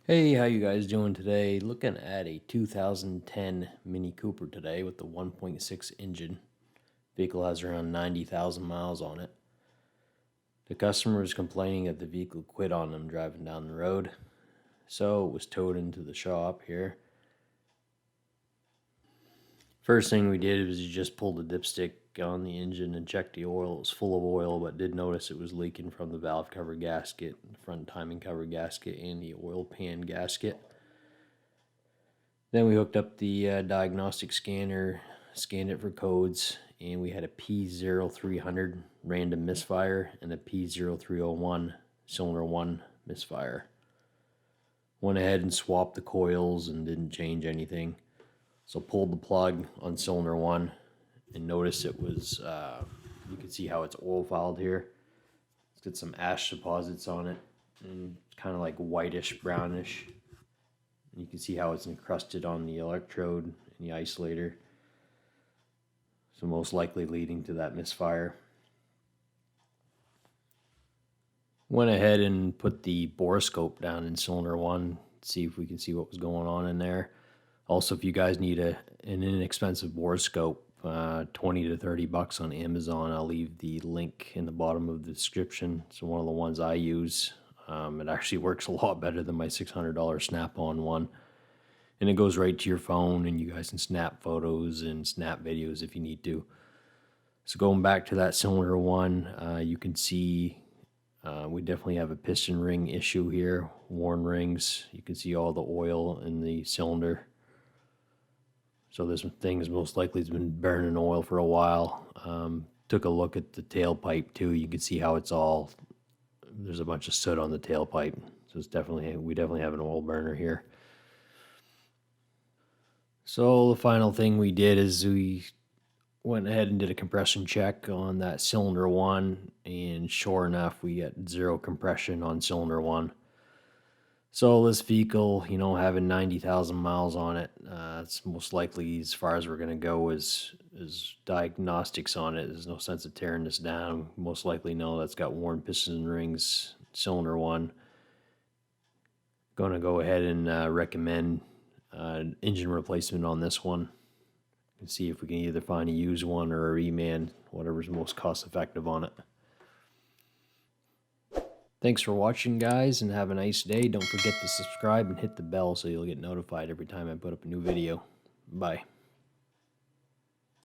Hey, how you guys doing today? Looking at a 2010 Mini Cooper today with the 1.6 engine. Vehicle has around 90,000 miles on it. The customer is complaining that the vehicle quit on them driving down the road, so it was towed into the shop here. First thing we did was just pull the dipstick on the engine and check the oil. It was full of oil, but did notice it was leaking from the valve cover gasket, the front timing cover gasket, and the oil pan gasket. Then we hooked up the diagnostic scanner, scanned it for codes, and we had a P0300 random misfire and a P0301 cylinder 1 misfire. Went ahead and swapped the coils and didn't change anything. So pulled the plug on cylinder 1 and noticed it was, you can see how it's oil fouled here. It's got some ash deposits on it and kind of like whitish brownish. You can see how it's encrusted on the electrode and the isolator. So most likely leading to that misfire. Went ahead and put the borescope down in cylinder 1, see if we can see what was going on in there. Also, if you guys need an inexpensive borescope, 20 to 30 bucks on Amazon, I'll leave the link in the bottom of the description. It's one of the ones I use. It actually works a lot better than my $600 Snap-on one. And it goes right to your phone, and you guys can snap photos and snap videos if you need to. So going back to that cylinder 1, you can see we definitely have a piston ring issue here, worn rings. You can see all the oil in the cylinder. So this thing's most likely has been burning oil for a while. Took a look at the tailpipe too. You can see how it's all, there's a bunch of soot on the tailpipe. So it's definitely, we definitely have an oil burner here. So the final thing we did is we went ahead and did a compression check on that cylinder 1, and sure enough, we got zero compression on cylinder 1. So this vehicle, you know, having 90,000 miles on it, it's most likely as far as we're going to go is diagnostics on it. There's no sense of tearing this down. Most likely know that's got worn piston rings, cylinder 1. Going to go ahead and recommend engine replacement on this one and see if we can either find a used one or a reman, whatever's most cost effective on it. Thanks for watching, guys, and have a nice day. Don't forget to subscribe and hit the bell so you'll get notified every time I put up a new video. Bye.